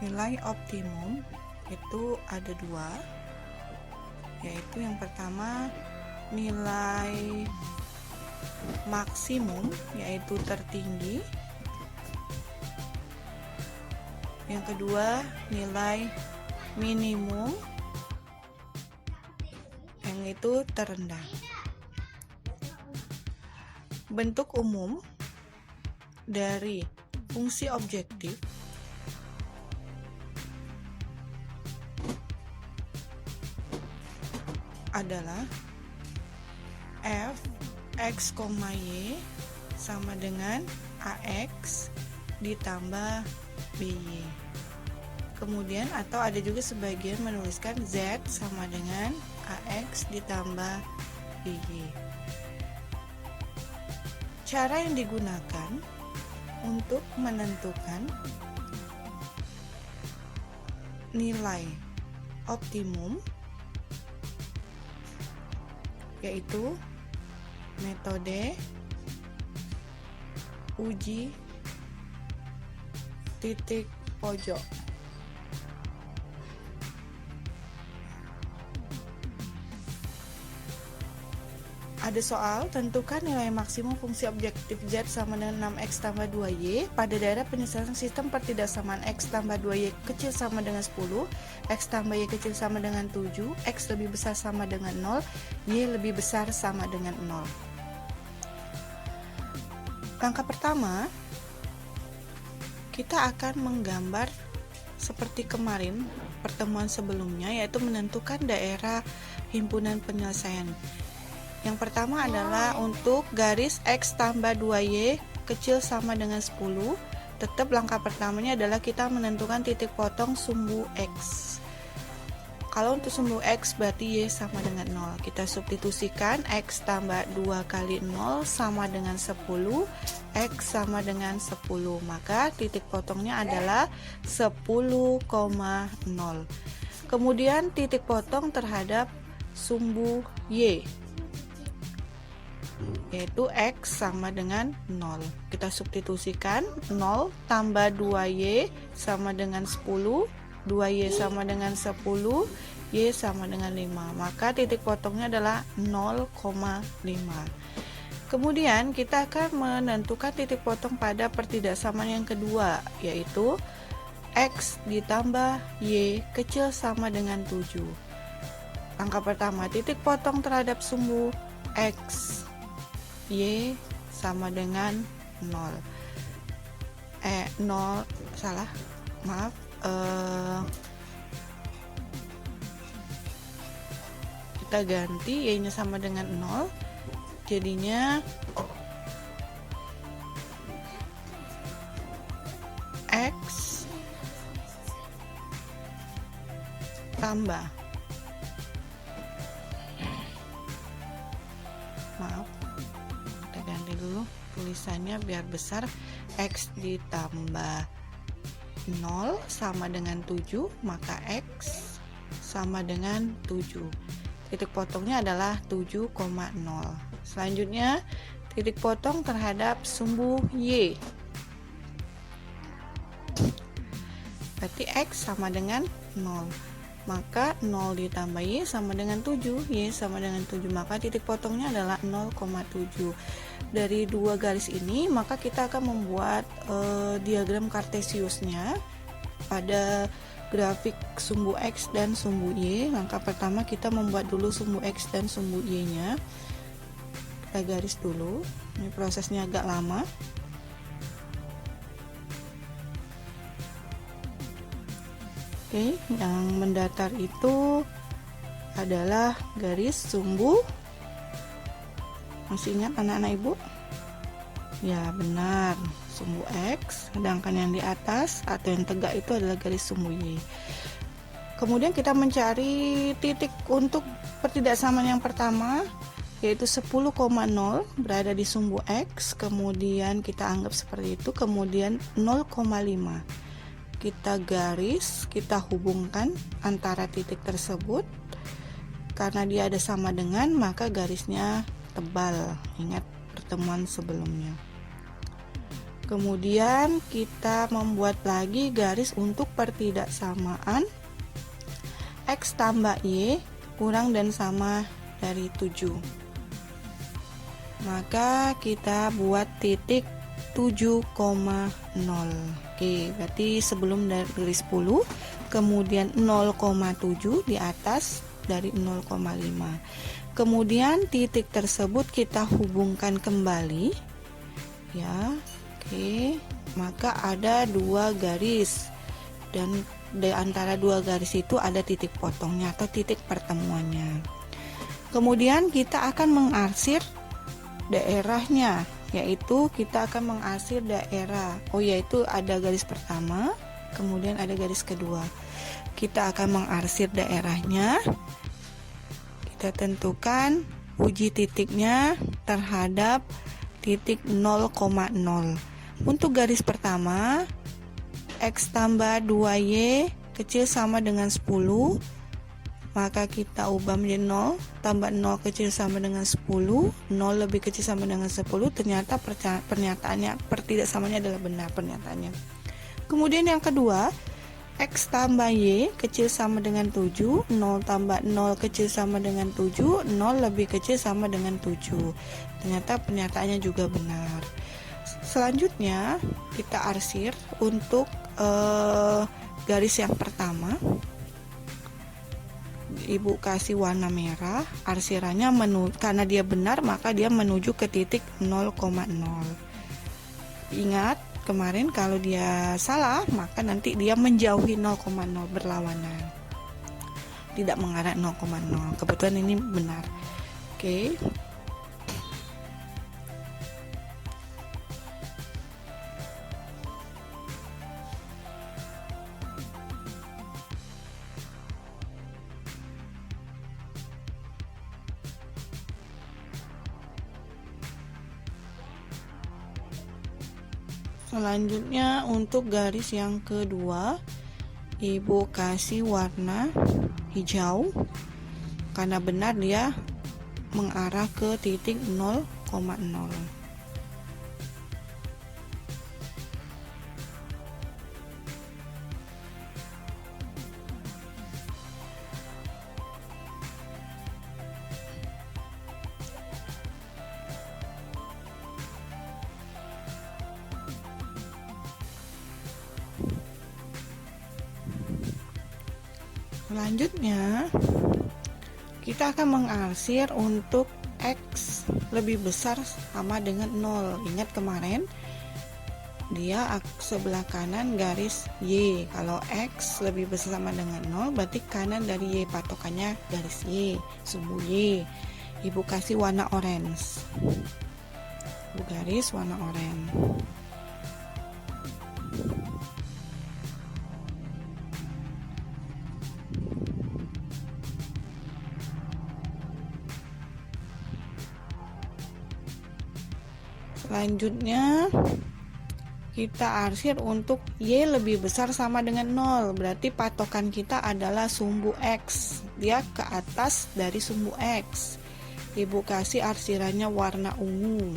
Nilai optimum itu ada dua, yaitu yang pertama nilai maksimum, yaitu tertinggi. Yang kedua nilai minimum, yang itu terendah. Bentuk umum dari fungsi objektif adalah f x, y sama dengan ax ditambah by. Kemudian atau ada juga sebagian menuliskan z sama dengan ax ditambah by. Cara yang digunakan untuk menentukan nilai optimum yaitu metode uji titik pojok. Ada soal, tentukan nilai maksimum fungsi objektif z sama dengan 6x tambah 2y pada daerah penyelesaian sistem pertidaksamaan x tambah 2y kecil sama dengan 10, x tambah y kecil sama dengan 7, x lebih besar sama dengan 0, y lebih besar sama dengan 0. Langkah pertama, kita akan menggambar seperti kemarin pertemuan sebelumnya, yaitu menentukan daerah himpunan penyelesaian. Yang pertama adalah untuk garis x tambah 2y kecil sama dengan 10. Tetap langkah pertamanya adalah kita menentukan titik potong sumbu x. Kalau untuk sumbu x berarti y sama dengan 0. Kita substitusikan x tambah 2 kali 0 sama dengan 10, x sama dengan 10. Maka titik potongnya adalah 10,0. Kemudian titik potong terhadap sumbu y, yaitu x sama dengan 0. Kita substitusikan 0 tambah 2y sama dengan 10, 2y sama dengan 10, y sama dengan 5. Maka titik potongnya adalah 0,5. Kemudian kita akan menentukan titik potong pada pertidaksamaan yang kedua, yaitu x ditambah y kecil sama dengan 7. Langkah pertama, titik potong terhadap sumbu x, y sama dengan 0. Kita ganti y nya sama dengan 0, jadinya x tambah ganti dulu tulisannya biar besar, x ditambah 0 sama dengan 7, maka x sama dengan 7. Titik potongnya adalah 7,0. Selanjutnya titik potong terhadap sumbu y, berarti x sama dengan 0, maka 0 ditambah y sama dengan 7, y sama dengan 7, maka titik potongnya adalah 0,7. Dari dua garis ini maka kita akan membuat diagram kartesiusnya pada grafik sumbu x dan sumbu y. Langkah pertama kita membuat dulu sumbu x dan sumbu y nya. Kita garis dulu, ini prosesnya agak lama. Oke, yang mendatar itu adalah garis sumbu. Masih ingat anak-anak ibu? Ya benar, sumbu x, sedangkan yang di atas atau yang tegak itu adalah garis sumbu y. Kemudian kita mencari titik untuk pertidaksamaan yang pertama, yaitu 10,0 berada di sumbu x, kemudian kita anggap seperti itu, kemudian 0,5. Kita garis, kita hubungkan antara titik tersebut. Karena dia ada sama dengan, maka garisnya tebal. Ingat pertemuan sebelumnya. Kemudian kita membuat lagi garis untuk pertidaksamaan X tambah Y kurang dan sama dari 7. Maka kita buat titik 7,0. Oke, berarti sebelum dari garis 10, kemudian 0,7 di atas dari 0,5. Kemudian titik tersebut kita hubungkan kembali, ya. Oke, maka ada dua garis, dan di antara dua garis itu ada titik potongnya atau titik pertemuannya. Kemudian kita akan mengarsir daerahnya, yaitu kita akan mengarsir daerah. Yaitu ada garis pertama, kemudian ada garis kedua. Kita akan mengarsir daerahnya. Kita tentukan uji titiknya terhadap titik 0,0. Untuk garis pertama, X tambah 2Y kecil sama dengan 10, maka kita ubah menjadi 0, tambah 0 kecil sama dengan 10, 0 lebih kecil sama dengan 10, ternyata pernyataannya, pertidaksamanya adalah benar pernyataannya. Kemudian yang kedua, X tambah Y kecil sama dengan 7, 0 tambah 0 kecil sama dengan 7, 0 lebih kecil sama dengan 7. Ternyata pernyataannya juga benar. Selanjutnya kita arsir untuk garis yang pertama. Ibu kasih warna merah, arsirannya karena dia benar maka dia menuju ke titik 0,0. Ingat kemarin kalau dia salah maka nanti dia menjauhi 0,0 berlawanan, tidak mengarah 0,0. Kebetulan ini benar. Oke. Selanjutnya untuk garis yang kedua, Ibu kasih warna hijau karena benar dia mengarah ke titik 0,0. Selanjutnya kita akan mengarsir untuk X lebih besar sama dengan 0. Ingat kemarin dia sebelah kanan garis Y. Kalau X lebih besar sama dengan 0 berarti kanan dari Y, patokannya garis Y, sumbu Y. Ibu kasih warna orange, Ibu garis warna oranye. Selanjutnya kita arsir untuk Y lebih besar sama dengan 0. Berarti patokan kita adalah sumbu X. Dia ke atas dari sumbu X. Ibu kasih arsirannya warna ungu.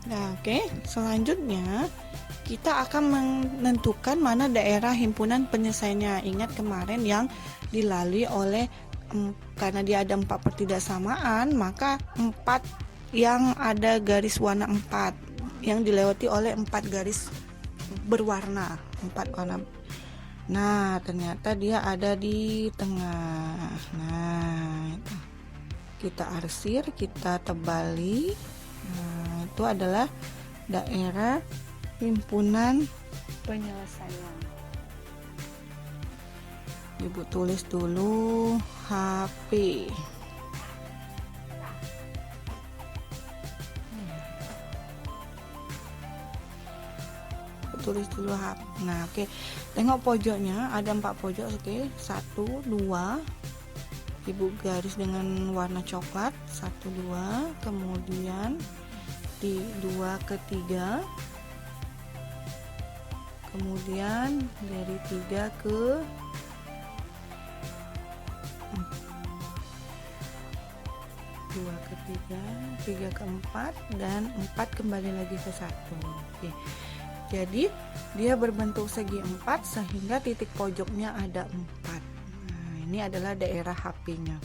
Nah, oke. Selanjutnya kita akan menentukan mana daerah himpunan penyelesaiannya. Ingat kemarin yang dilalui oleh karena dia ada 4 pertidaksamaan, maka 4 yang ada garis warna 4 yang dilewati oleh 4 garis berwarna, 4 warna. Nah, ternyata dia ada di tengah. Nah, itu. Kita arsir, kita tebali. Nah, itu adalah daerah himpunan penyelesaian. Ibu tulis dulu HP. Tulis dulu HP. Nah, oke. Tengok pojoknya, ada 4 pojok, oke. 1, 2. Ibu garis dengan warna coklat, 1, 2, kemudian di 2 ke 3. Kemudian dari 3 ke 2 ke 3, 3 ke 4, dan 4 kembali lagi ke 1. Oke. Jadi dia berbentuk segi 4 sehingga titik pojoknya ada 4. Nah, ini adalah daerah HP-nya.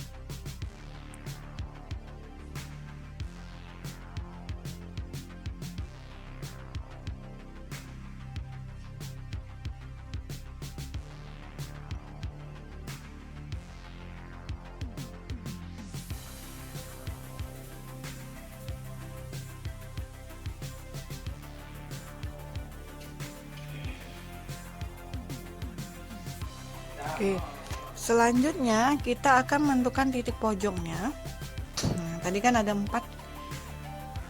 Oke, selanjutnya kita akan menentukan titik pojoknya. Nah, tadi kan ada 4.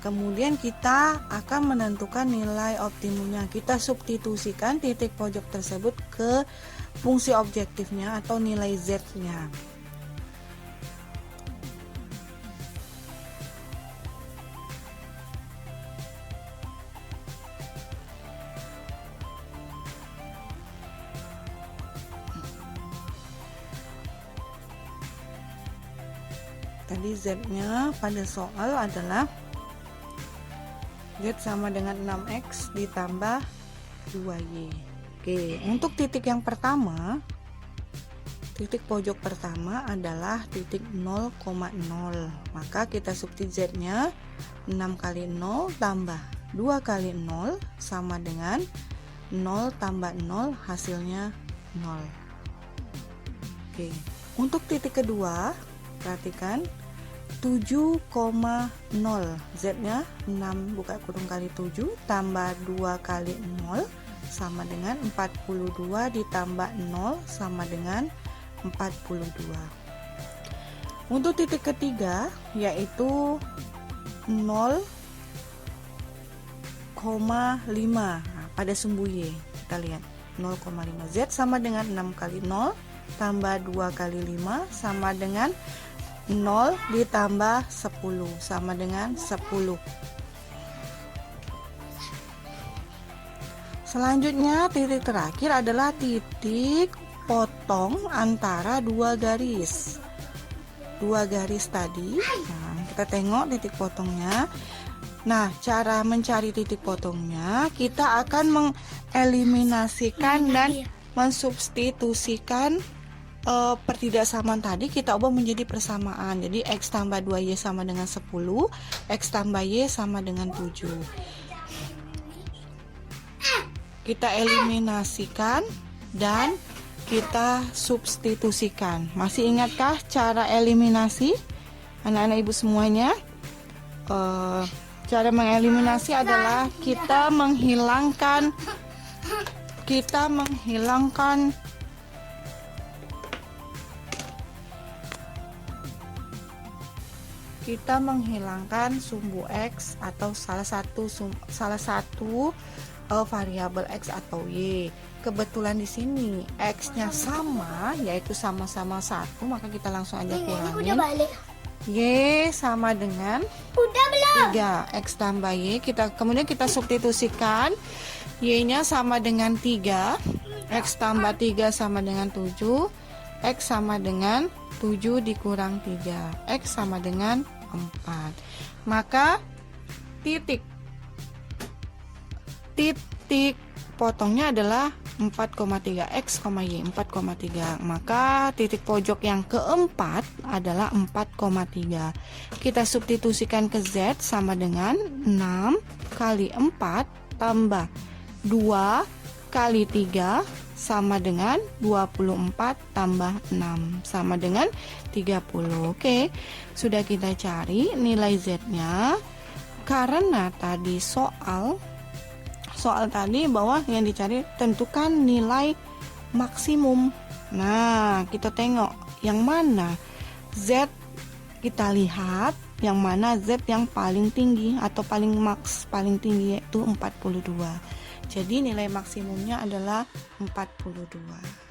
Kemudian kita akan menentukan nilai optimumnya. Kita substitusikan titik pojok tersebut ke fungsi objektifnya atau nilai Z-nya. Tadi Z-nya pada soal adalah Z sama dengan 6X ditambah 2Y. Oke, untuk titik yang pertama, titik pojok pertama adalah titik 0,0. Maka kita substitusi Z-nya 6 kali 0 tambah 2 kali 0 sama dengan 0 tambah 0, hasilnya 0. Oke, untuk titik kedua, perhatikan 7,0, Z-nya 6 buka kurung kali 7 tambah 2 kali 0 sama dengan 42 ditambah 0 sama dengan 42. Untuk titik ketiga yaitu 0,5. Nah, pada sumbu Y kita lihat 0,5, Z sama dengan 6 kali 0 tambah 2 kali 5 sama dengan 0 ditambah 10 sama dengan 10. Selanjutnya titik terakhir adalah titik potong antara 2 garis. 2 garis tadi. Nah, kita tengok titik potongnya. Nah, cara mencari titik potongnya, kita akan mengeliminasikan dan mensubstitusikan pertidaksamaan tadi kita ubah menjadi persamaan. Jadi X tambah 2Y sama dengan 10, X tambah Y sama dengan 7. Kita eliminasikan dan kita substitusikan. Masih ingatkah cara eliminasi? Anak-anak ibu semuanya, cara mengeliminasi adalah kita menghilangkan sumbu X atau salah satu variabel X atau Y. Kebetulan di sini X-nya sama, yaitu sama-sama 1, maka kita langsung aja kurangin. Y sama dengan 3, X tambah Y. Kemudian kita substitusikan, Y-nya sama dengan 3, X tambah 3 sama dengan 7, X sama dengan 7 dikurang 3, X sama dengan 4. Maka titik potongnya adalah 4,3 X, Y 4,3. Maka titik pojok yang keempat adalah 4,3. Kita substitusikan ke Z sama dengan 6 kali 4 tambah 2 kali 3 sama dengan 24 tambah 6 sama dengan 30. Oke, sudah kita cari nilai Z-nya. Karena tadi soal tadi bahwa yang dicari tentukan nilai maksimum Nah, kita tengok yang mana Z, kita lihat yang mana Z yang paling tinggi atau paling maks paling tinggi, yaitu 42. Jadi nilai maksimumnya adalah 42.